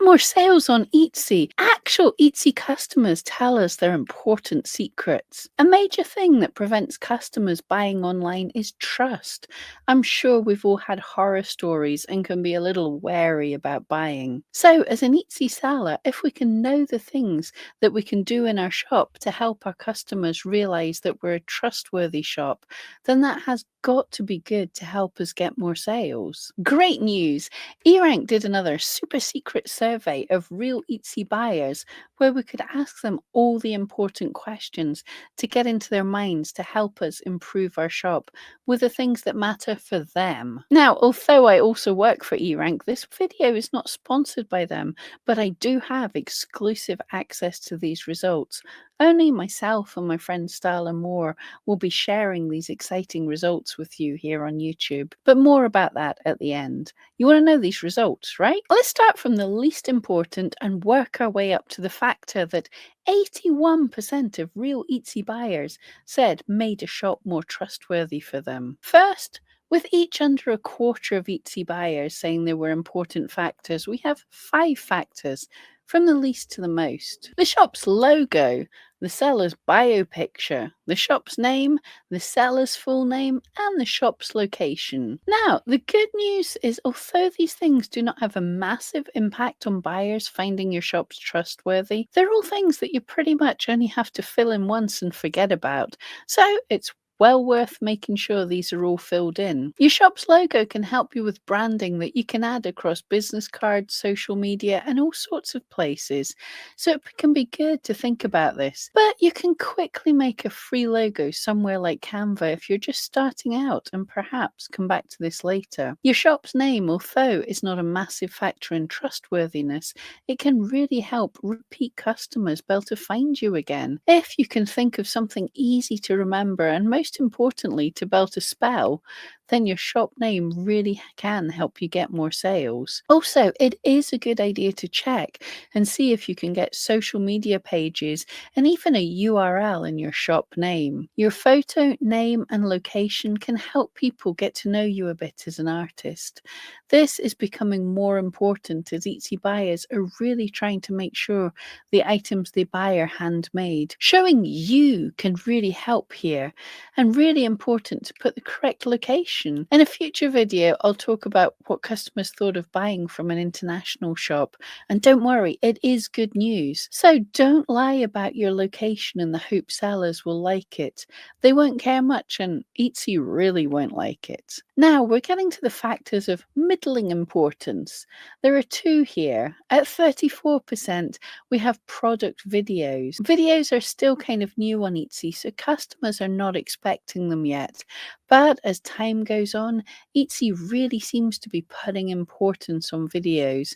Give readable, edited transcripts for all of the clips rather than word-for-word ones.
more sales on Etsy. Actual Etsy customers tell us their important secrets. A major thing that prevents customers buying online is trust. I'm sure we've all had horror stories and can be a little wary about buying. So, as an Etsy seller, if we can know the things that we can do in our shop to help our customers realize that we're a trustworthy shop, then that has got to be good to help us get more sales. Great news! eRank did another super secret survey of real Etsy buyers where we could ask them all the important questions to get into their minds to help us improve our shop with the things that matter for them. Now, although I also work for eRank, this video is not sponsored by them, but I do have exclusive access to these results. Only myself and my friend Starla Moore will be sharing these exciting results with you here on YouTube. But more about that at the end. You want to know these results, right? Let's start from the least important and work our way up to the factor that 81% of real Etsy buyers said made a shop more trustworthy for them. First, with each under a quarter of Etsy buyers saying there were important factors, we have 5 factors from the least to the most. The shop's logo, the seller's bio picture, the shop's name, the seller's full name, and the shop's location. Now, the good news is although these things do not have a massive impact on buyers finding your shops trustworthy, they're all things that you pretty much only have to fill in once and forget about. So it's well worth making sure these are all filled in. Your shop's logo can help you with branding that you can add across business cards, social media, and all sorts of places. So it can be good to think about this. But you can quickly make a free logo somewhere like Canva if you're just starting out, and perhaps come back to this later. Your shop's name, although is not a massive factor in trustworthiness, it can really help repeat customers be able to find you again. If you can think of something easy to remember and most importantly to be able to spell, then your shop name really can help you get more sales. Also, it is a good idea to check and see if you can get social media pages and even a URL in your shop name. Your photo, name, and location can help people get to know you a bit as an artist. This is becoming more important as Etsy buyers are really trying to make sure the items they buy are handmade. Showing you can really help here, and really important to put the correct location. In a future video, I'll talk about what customers thought of buying from an international shop. And don't worry, it is good news. So don't lie about your location in the hope sellers will like it. They won't care much, and Etsy really won't like it. Now we're getting to the factors of middling importance. There are 2 here. At 34%, we have product videos. Videos are still kind of new on Etsy, so customers are not expecting them yet. But as time goes on, Etsy really seems to be putting importance on videos.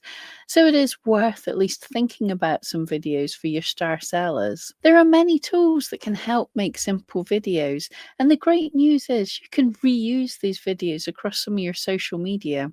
So it is worth at least thinking about some videos for your star sellers. There are many tools that can help make simple videos, and the great news is you can reuse these videos across some of your social media.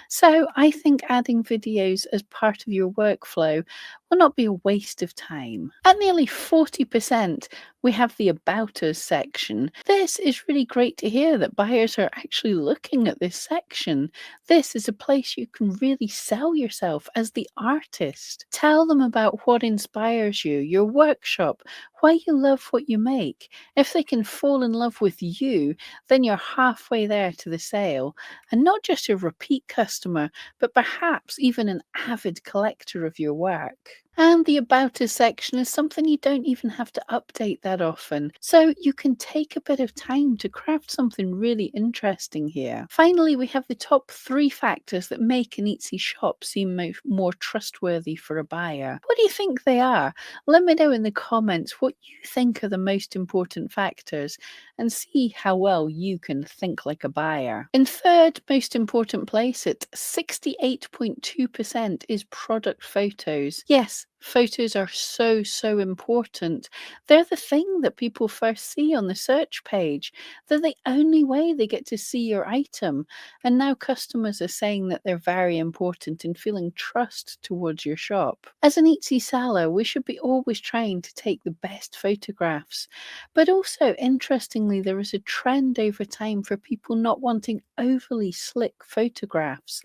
So I think adding videos as part of your workflow will not be a waste of time. At nearly 40%, we have the About Us section. This is really great to hear that buyers are actually looking at this section. This is a place you can really sell yourself as the artist. Tell them about what inspires you, your workshop, why you love what you make. If they can fall in love with you, then you're halfway there to the sale, and not just a repeat customer, but perhaps even an avid collector of your work. And the About Us section is something you don't even have to update that often, so you can take a bit of time to craft something really interesting here. Finally, we have the top 3 factors that make an Etsy shop seem more trustworthy for a buyer. What do you think they are? Let me know in the comments what you think are the most important factors, and see how well you can think like a buyer. In third most important place at 68.2% is product photos. Yes, photos are so important. They're the thing that people first see on the search page. They're the only way they get to see your item. And now customers are saying that they're very important in feeling trust towards your shop. As an Etsy seller, we should be always trying to take the best photographs. But also, interestingly, there is a trend over time for people not wanting overly slick photographs.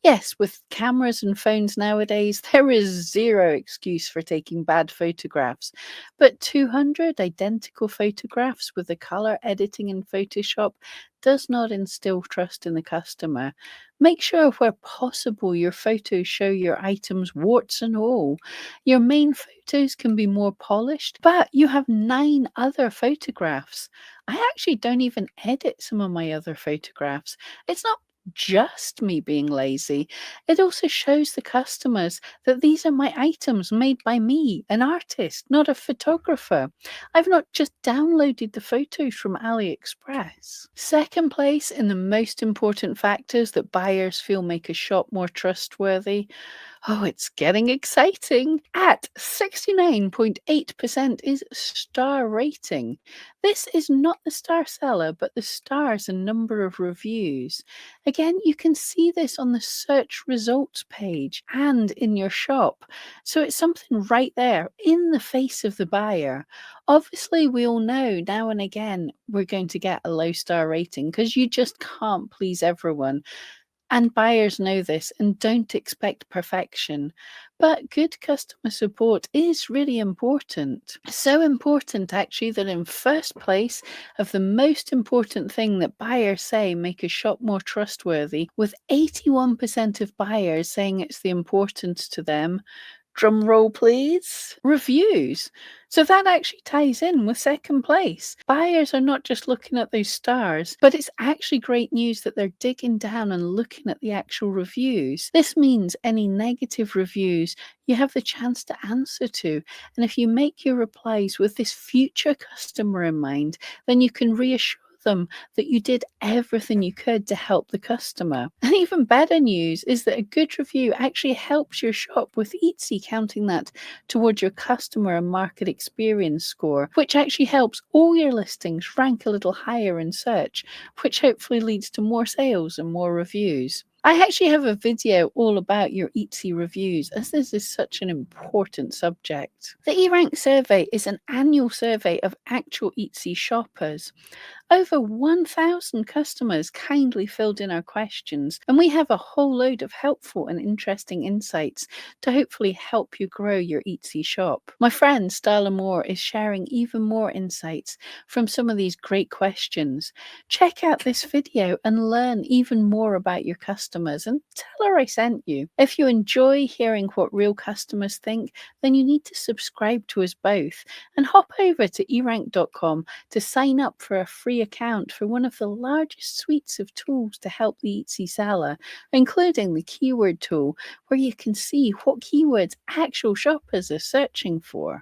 Yes, with cameras and phones nowadays, there is zero excuse for taking bad photographs. But 200 identical photographs with the color editing in Photoshop does not instill trust in the customer. Make sure where possible your photos show your items warts and all. Your main photos can be more polished, but you have 9 other photographs. I actually don't even edit some of my other photographs. It's not just me being lazy. It also shows the customers that these are my items made by me, an artist, not a photographer. I've not just downloaded the photos from AliExpress. Second place in the most important factors that buyers feel make a shop more trustworthy. Oh, it's getting exciting. At 69.8% is star rating. This is not the star seller, but the stars and number of reviews. Again, you can see this on the search results page and in your shop. So it's something right there in the face of the buyer. Obviously, we all know now and again we're going to get a low star rating because you just can't please everyone. And buyers know this and don't expect perfection. But good customer support is really important. So important, actually, that in first place of the most important thing that buyers say make a shop more trustworthy, with 81% of buyers saying it's the importance to them. Drum roll, please. Reviews. So that actually ties in with second place. Buyers are not just looking at those stars, but it's actually great news that they're digging down and looking at the actual reviews. This means any negative reviews you have the chance to answer to. And if you make your replies with this future customer in mind, then you can reassure them that you did everything you could to help the customer. And even better news is that a good review actually helps your shop, with Etsy counting that towards your customer and market experience score, which actually helps all your listings rank a little higher in search, which hopefully leads to more sales and more reviews. I actually have a video all about your Etsy reviews, as this is such an important subject. The eRank survey is an annual survey of actual Etsy shoppers. Over 1,000 customers kindly filled in our questions, and we have a whole load of helpful and interesting insights to hopefully help you grow your Etsy shop. My friend Starla Moore is sharing even more insights from some of these great questions. Check out this video and learn even more about your customers, and tell her I sent you. If you enjoy hearing what real customers think, then you need to subscribe to us both and hop over to erank.com to sign up for a free account for one of the largest suites of tools to help the Etsy seller, including the keyword tool, where you can see what keywords actual shoppers are searching for.